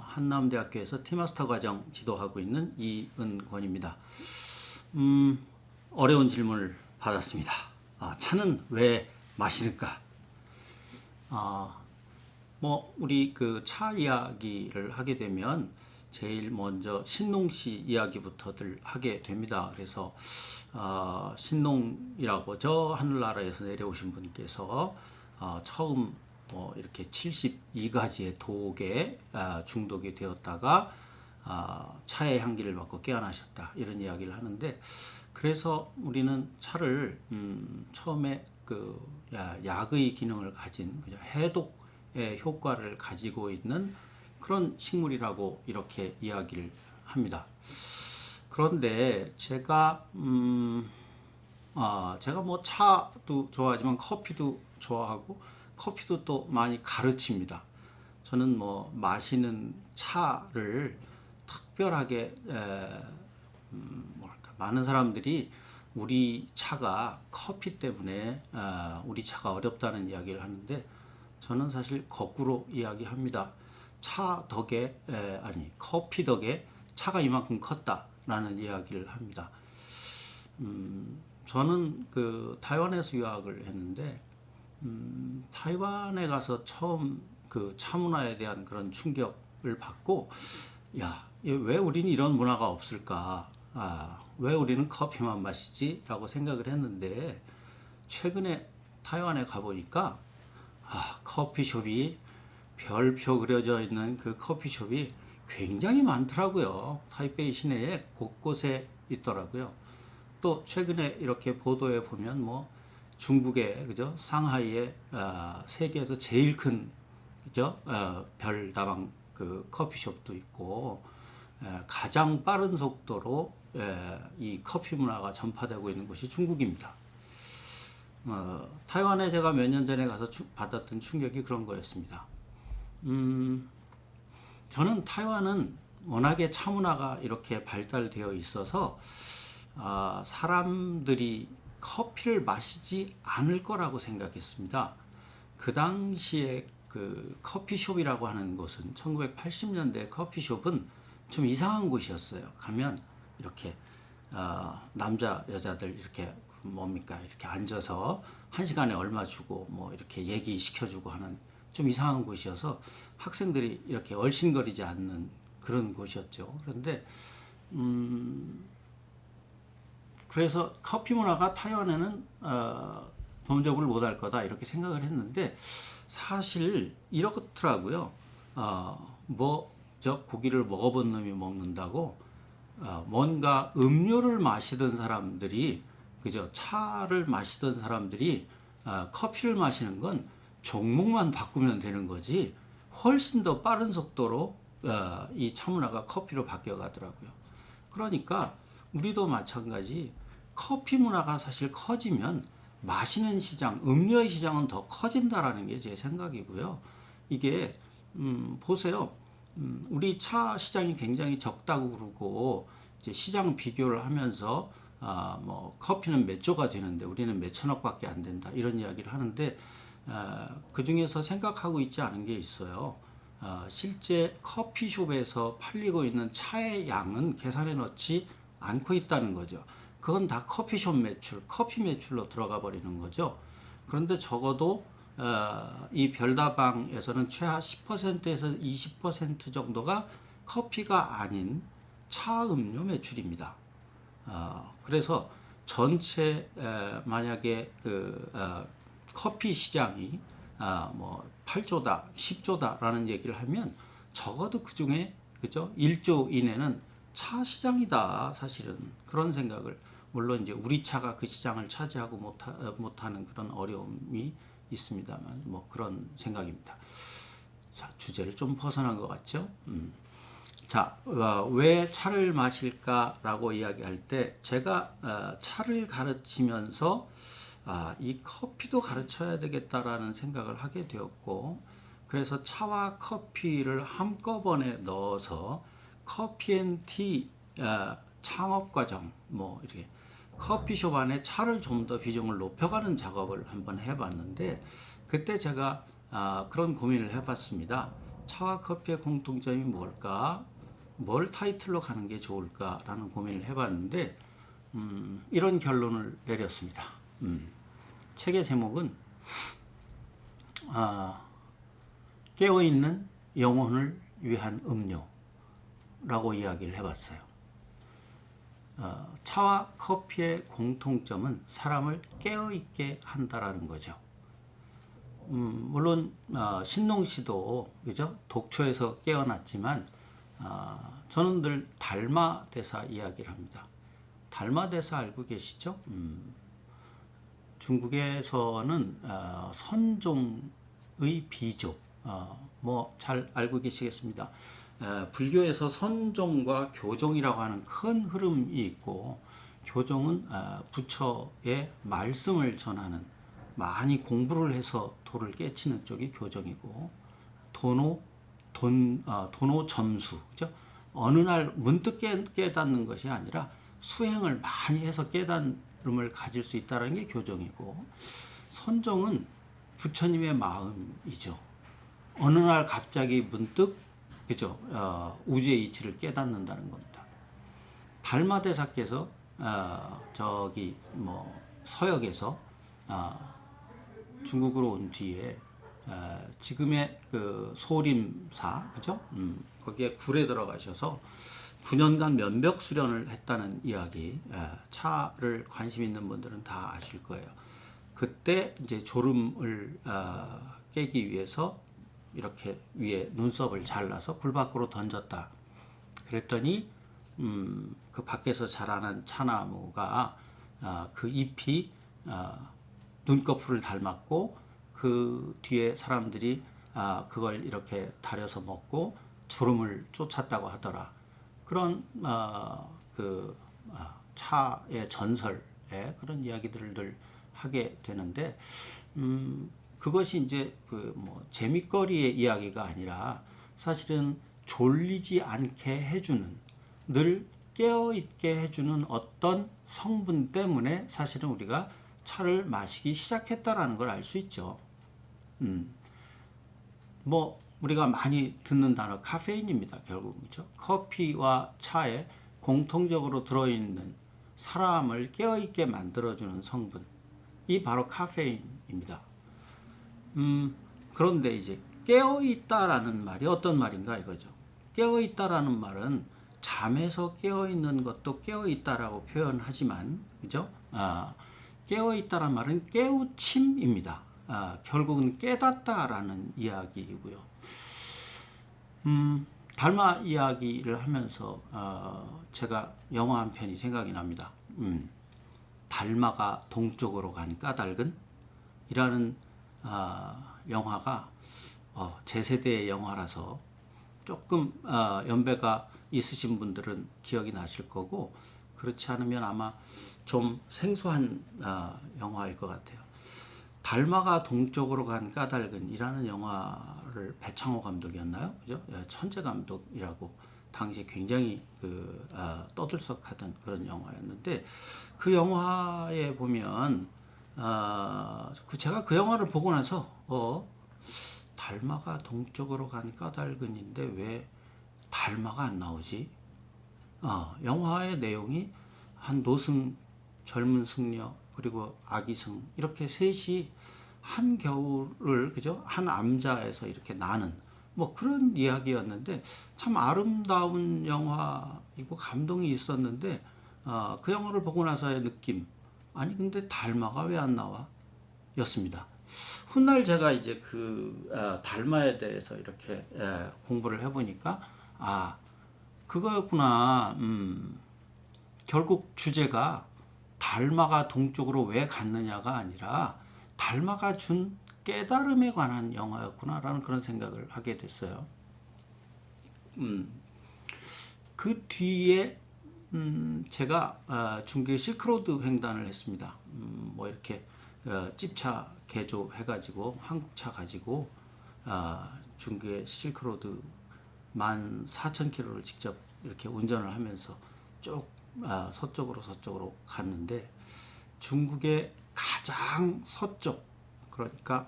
한남대학교에서 티마스터 과정 지도하고 있는 이은권입니다. 어려운 질문을 받았습니다. 차는 왜 마시는가? 우리 그 차 이야기를 하게 되면 제일 먼저 신농시 이야기부터들 하게 됩니다. 그래서 신농이라고 저 하늘나라에서 내려오신 분께서 처음 이렇게 72가지의 독에 중독이 되었다가 차의 향기를 맡고 깨어나셨다, 이런 이야기를 하는데, 그래서 우리는 차를 처음에 그 약의 기능을 가진 해독의 효과를 가지고 있는 그런 식물이라고 이렇게 이야기를 합니다. 그런데 제가 뭐 차도 좋아하지만 커피도 좋아하고 커피도 또 많이 가르칩니다. 저는 뭐 마시는 차를 특별하게 많은 사람들이 우리 차가 커피 때문에 우리 차가 어렵다는 이야기를 하는데, 저는 사실 거꾸로 이야기합니다. 커피 덕에 차가 이만큼 컸다라는 이야기를 합니다. 저는 그 타이완에서 유학을 했는데, 타이완에 가서 처음 그 차 문화에 대한 그런 충격을 받고, 왜 우리는 이런 문화가 없을까? 왜 우리는 커피만 마시지? 라고 생각을 했는데, 최근에 타이완에 가보니까 커피숍이, 별표 그려져 있는 그 커피숍이 굉장히 많더라고요. 타이베이 시내에 곳곳에 있더라고요. 또 최근에 이렇게 보도에 보면 뭐 중국의 상하이에 세계에서 제일 큰 별다방 그 커피숍도 있고, 가장 빠른 속도로 이 커피 문화가 전파되고 있는 곳이 중국입니다. 타이완에 제가 몇 년 전에 가서 받았던 충격이 그런 거였습니다. 저는 타이완은 워낙에 차 문화가 이렇게 발달되어 있어서 사람들이 커피를 마시지 않을 거라고 생각했습니다. 그 당시에 그 커피숍이라고 하는 곳은, 1980년대 커피숍은 좀 이상한 곳이었어요. 가면 이렇게 남자 여자들 이렇게 이렇게 앉아서 한 시간에 얼마 주고 뭐 이렇게 얘기 시켜주고 하는 좀 이상한 곳이어서 학생들이 이렇게 얼씬거리지 않는 그런 곳이었죠. 그런데 그래서 커피 문화가 타이완에는 범접을 못할 거다, 이렇게 생각을 했는데, 사실 이렇더라고요. 고기를 먹어본 놈이 먹는다고, 뭔가 음료를 마시던 사람들이, 차를 마시던 사람들이 커피를 마시는 건 종목만 바꾸면 되는 거지, 훨씬 더 빠른 속도로 이 차 문화가 커피로 바뀌어 가더라고요. 그러니까 우리도 마찬가지, 커피 문화가 사실 커지면 마시는 시장, 음료의 시장은 더 커진다라는 게 제 생각이고요. 이게 보세요. 우리 차 시장이 굉장히 적다고 그러고, 이제 시장 비교를 하면서 뭐 커피는 몇 조가 되는데 우리는 몇 천억밖에 안 된다, 이런 이야기를 하는데, 그 중에서 생각하고 있지 않은 게 있어요. 실제 커피숍에서 팔리고 있는 차의 양은 계산해 넣지 않고 있다는 거죠. 그건 다 커피숍 매출, 커피 매출로 들어가 버리는 거죠. 그런데 적어도 이 별다방에서는 최하 10%에서 20% 정도가 커피가 아닌 차 음료 매출입니다. 그래서 전체 만약에 커피 시장이 뭐 8조다, 10조다라는 얘기를 하면 적어도 그 중에 1조 이내는 차 시장이다, 사실은. 그런 생각을, 물론 이제 우리 차가 그 시장을 차지하고 못하는 그런 어려움이 있습니다만, 뭐 그런 생각입니다. 자, 주제를 좀 벗어난 것 같죠? 자, 왜 차를 마실까라고 이야기할 때, 제가 차를 가르치면서 이 커피도 가르쳐야 되겠다라는 생각을 하게 되었고, 그래서 차와 커피를 한꺼번에 넣어서 커피앤티 창업과정, 뭐 이렇게 커피숍 안에 차를 좀 더 비중을 높여가는 작업을 한번 해봤는데, 그때 제가 그런 고민을 해봤습니다. 차와 커피의 공통점이 뭘까? 뭘 타이틀로 가는 게 좋을까라는 고민을 해봤는데 이런 결론을 내렸습니다. 책의 제목은 깨어있는 영혼을 위한 음료라고 이야기를 해봤어요. 차와 커피의 공통점은 사람을 깨어있게 한다라는 거죠. 물론 신농 씨도 그죠? 독초에서 깨어났지만 저는 늘 달마 대사 이야기를 합니다. 달마 대사 알고 계시죠? 중국에서는 선종의 비조, 뭐 잘 알고 계시겠습니다. 불교에서 선종과 교종이라고 하는 큰 흐름이 있고, 교종은 부처의 말씀을 전하는, 많이 공부를 해서 도를 깨치는 쪽이 교종이고, 도노 점수, 그죠? 어느 날 문득 깨닫는 것이 아니라 수행을 많이 해서 깨달음을 가질 수 있다는 게 교종이고, 선종은 부처님의 마음이죠. 어느 날 갑자기 문득 그죠? 우주의 이치를 깨닫는다는 겁니다. 달마대사께서 저기 뭐 서역에서 중국으로 온 뒤에 지금의 그 소림사 그죠? 거기에 굴에 들어가셔서 9년간 면벽 수련을 했다는 이야기, 차를 관심 있는 분들은 다 아실 거예요. 그때 이제 졸음을 깨기 위해서 이렇게 위에 눈썹을 잘라서 굴 밖으로 던졌다. 그랬더니 그 밖에서 자라는 차나무가 그 잎이 눈꺼풀을 닮았고 그 뒤에 사람들이 그걸 이렇게 다려서 먹고 졸음을 쫓았다고 하더라. 그런 그 차의 전설에 그런 이야기들을 늘 하게 되는데 그것이 이제 그 뭐 재미거리의 이야기가 아니라 사실은 졸리지 않게 해주는, 늘 깨어있게 해주는 어떤 성분 때문에 사실은 우리가 차를 마시기 시작했다라는 걸 알 수 있죠. 뭐 우리가 많이 듣는 단어 카페인입니다. 결국 그렇죠? 커피와 차에 공통적으로 들어있는 사람을 깨어있게 만들어주는 성분이 바로 카페인입니다. 그런데 이제 깨어있다라는 말이 어떤 말인가 이거죠. 깨어있다라는 말은 잠에서 깨어있는 것도 깨어있다라고 표현하지만, 그죠? 깨어있다라는 말은 깨우침입니다. 결국은 깨닫다라는 이야기이고요. 달마 이야기를 하면서 제가 영화 한 편이 생각이 납니다. 달마가 동쪽으로 간 까닭은 이라는 영화가 제 세대의 영화라서 조금 연배가 있으신 분들은 기억이 나실 거고, 그렇지 않으면 아마 좀 생소한 영화일 것 같아요. 달마가 동쪽으로 간 까닭은 이라는 영화를 배창호 감독이었나요? 그죠? 천재 감독이라고 당시에 굉장히 떠들썩하던 그런 영화였는데, 그 영화에 보면 제가 그 영화를 보고 나서 달마가 동쪽으로 간 까닭은인데 왜 달마가 안 나오지? 영화의 내용이 한 노승, 젊은 승려, 그리고 아기승 이렇게 셋이 한 겨울을 그죠? 한 암자에서 이렇게 나는 뭐 그런 이야기였는데 참 아름다운 영화이고 감동이 있었는데 그 영화를 보고 나서의 느낌, 아니 근데 달마가 왜 안 나와? 였습니다. 훗날 제가 이제 그 달마에 대해서 이렇게 공부를 해보니까 그거였구나. 결국 주제가 달마가 동쪽으로 왜 갔느냐가 아니라 달마가 준 깨달음에 관한 영화였구나라는 그런 생각을 하게 됐어요. 그 뒤에 제가 중국의 실크로드 횡단을 했습니다. 뭐 이렇게 찝차 개조해가지고 한국차 가지고 중국의 실크로드 14,000km를 직접 이렇게 운전을 하면서 쭉 서쪽으로 갔는데, 중국의 가장 서쪽, 그러니까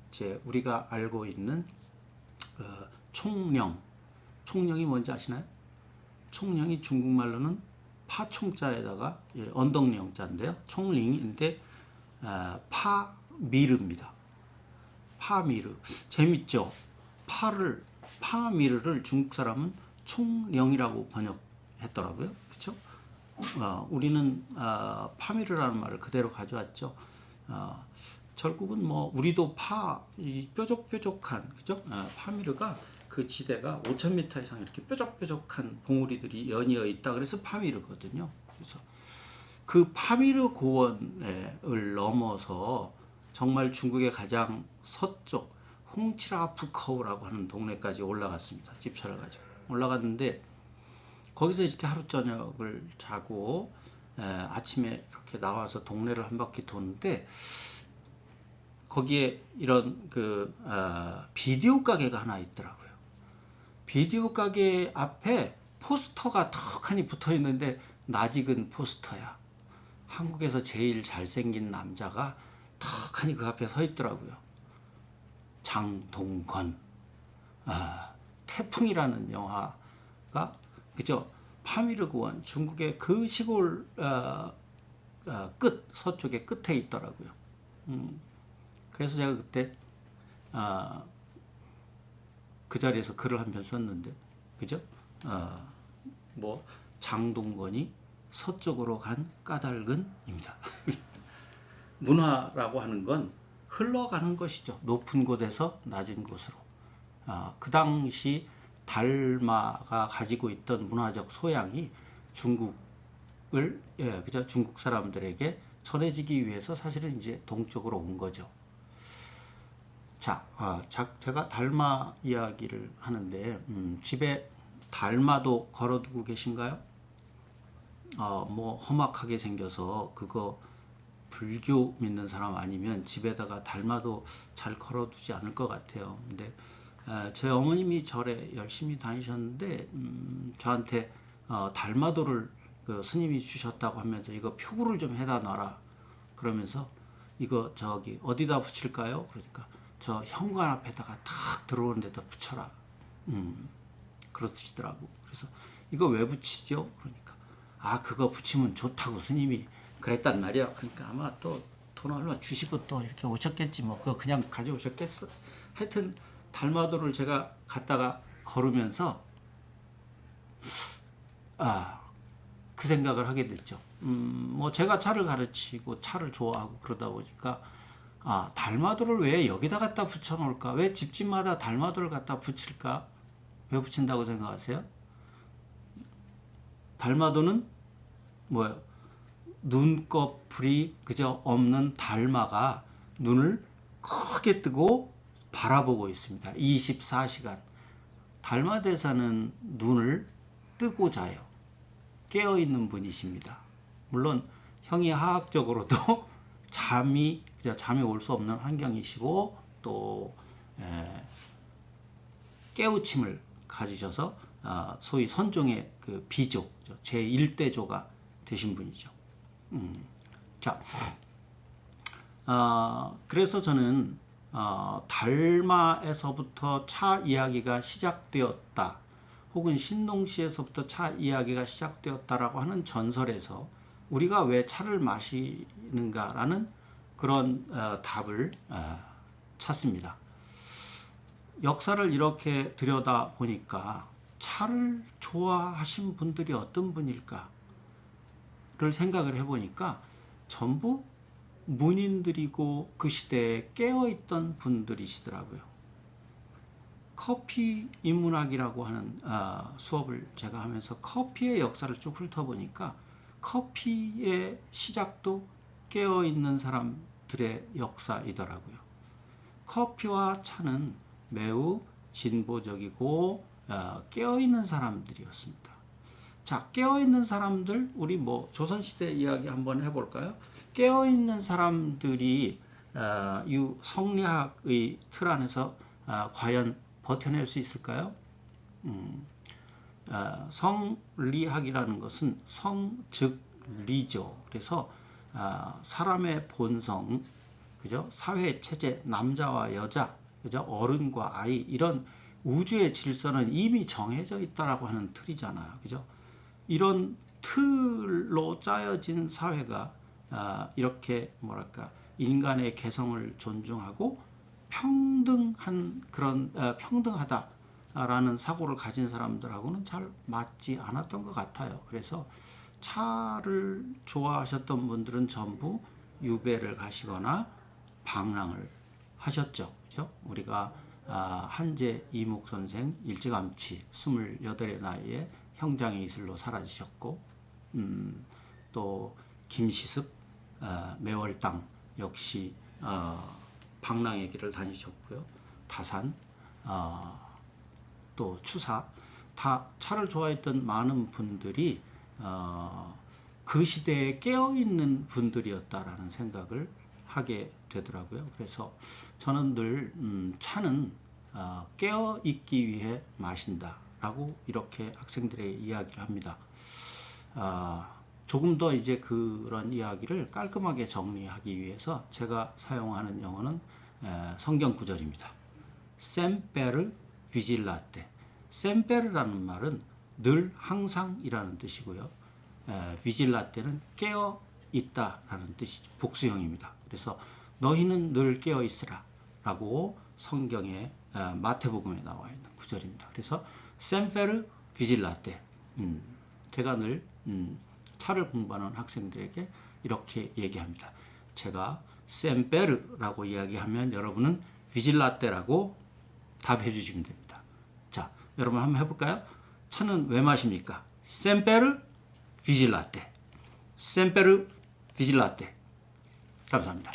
이제 우리가 알고 있는 총령. 총령이 뭔지 아시나요? 총령이 중국말로는 파총자에다가 언덕령자인데요. 총령인데 파미르입니다. 파미르. 재밌죠? 파미르를 중국 사람은 총령이라고 번역했더라고요. 그렇죠? 우리는 파미르라는 말을 그대로 가져왔죠. 결국은 뭐 우리도 이 뾰족뾰족한, 그죠? 파미르가 그 지대가 5,000m 이상 이렇게 뾰족뾰족한 봉우리들이 연이어 있다. 그래서 파미르거든요. 그래서 그 파미르 고원을 넘어서 정말 중국의 가장 서쪽 홍치라푸커우라고 하는 동네까지 올라갔습니다. 집차를 가지고 올라갔는데 거기서 이렇게 하루 저녁을 자고 아침에 이렇게 나와서 동네를 한 바퀴 도는데 거기에 이런 비디오 가게가 하나 있더라고요. 비디오 가게 앞에 포스터가 턱하니 붙어 있는데 낯익은 포스터야. 한국에서 제일 잘생긴 남자가 턱하니 그 앞에 서 있더라고요. 장동건. 태풍이라는 영화가 그죠? 파미르 고원, 중국의 그 시골 서쪽의 끝에 있더라고요. 그래서 제가 그때 그 자리에서 글을 한 편 썼는데, 그죠? 뭐 장동건이 서쪽으로 간 까닭은입니다. 문화라고 하는 건 흘러가는 것이죠. 높은 곳에서 낮은 곳으로. 그 당시 달마가 가지고 있던 문화적 소양이 중국을 그죠? 중국 사람들에게 전해지기 위해서 사실은 이제 동쪽으로 온 거죠. 자, 제가 달마 이야기를 하는데 집에 달마도 걸어두고 계신가요? 뭐 험악하게 생겨서 그거 불교 믿는 사람 아니면 집에다가 달마도 잘 걸어두지 않을 것 같아요. 근데 제 어머님이 절에 열심히 다니셨는데 저한테 달마도를 그 스님이 주셨다고 하면서 이거 표구를 좀 해다 놔라 그러면서 이거 저기 어디다 붙일까요? 그러니까 저 현관 앞에다가 탁 들어오는 데다 붙여라. 그러시더라고. 그래서 이거 왜 붙이죠? 그러니까 그거 붙이면 좋다고 스님이 그랬단 말이야. 그러니까 아마 또 돈 얼마 주시고 또 이렇게 오셨겠지 뭐. 그거 그냥 가져오셨겠어. 하여튼 달마도를 제가 갖다가 걸으면서 그 생각을 하게 됐죠. 뭐 제가 차를 가르치고 차를 좋아하고 그러다 보니까 달마도를 왜 여기다 갖다 붙여 놓을까? 왜 집집마다 달마도를 갖다 붙일까? 왜 붙인다고 생각하세요? 달마도는 뭐예요? 눈꺼풀이 그저 없는 달마가 눈을 크게 뜨고 바라보고 있습니다. 24시간. 달마대사는 눈을 뜨고 자요. 깨어있는 분이십니다. 물론 형이하학적으로도 잠이 올 수 없는 환경이시고 또 깨우침을 가지셔서 소위 선종의 그 비조, 제1대조가 되신 분이죠. 자, 그래서 저는 달마에서부터 차 이야기가 시작되었다. 혹은 신동시에서부터 차 이야기가 시작되었다라고 하는 전설에서 우리가 왜 차를 마시는가라는 그런 답을 찾습니다. 역사를 이렇게 들여다 보니까 차를 좋아하신 분들이 어떤 분일까를 생각을 해보니까 전부 문인들이고 그 시대에 깨어있던 분들이시더라고요. 커피 인문학이라고 하는 수업을 제가 하면서 커피의 역사를 쭉 훑어보니까 커피의 시작도 깨어있는 사람들의 역사이더라고요. 커피와 차는 매우 진보적이고 깨어있는 사람들이었습니다. 자, 깨어있는 사람들, 우리 뭐 조선시대 이야기 한번 해볼까요? 깨어있는 사람들이 이 성리학의 틀 안에서 과연 버텨낼 수 있을까요? 성리학이라는 것은 성 즉 리죠. 그래서 사람의 본성, 그죠? 사회 체제, 남자와 여자, 그죠? 어른과 아이 이런 우주의 질서는 이미 정해져 있다라고 하는 틀이잖아요. 그죠? 이런 틀로 짜여진 사회가 이렇게 뭐랄까 인간의 개성을 존중하고 평등한 그런 평등하다라는 사고를 가진 사람들하고는 잘 맞지 않았던 것 같아요. 그래서 차를 좋아하셨던 분들은 전부 유배를 가시거나 방랑을 하셨죠. 그죠? 우리가 한제 이묵 선생 일찌감치 28의 나이에 형장의 이슬로 사라지셨고, 또 김시습 매월당 역시 방랑의 길을 다니셨고요. 다산 또 추사 다 차를 좋아했던 많은 분들이 그 시대에 깨어있는 분들이었다라는 생각을 하게 되더라고요. 그래서 저는 늘 차는 깨어있기 위해 마신다라고 이렇게 학생들에게 이야기를 합니다. 조금 더 이제 그런 이야기를 깔끔하게 정리하기 위해서 제가 사용하는 영어는 성경 구절입니다. semper vigilate. semper라는 말은 늘 항상이라는 뜻이고요. vigilate는 깨어 있다라는 뜻이죠. 복수형입니다. 그래서 너희는 늘 깨어 있으라라고 성경에 마태복음에 나와 있는 구절입니다. 그래서 semper vigilate. 제가 늘 차를 공부하는 학생들에게 이렇게 얘기합니다. 제가 semper라고 이야기하면 여러분은 vigilate라고 답해 주시면 됩니다. 자, 여러분 한번 해볼까요? 차는 왜 마십니까? semper vigilate. semper vigilate. 감사합니다.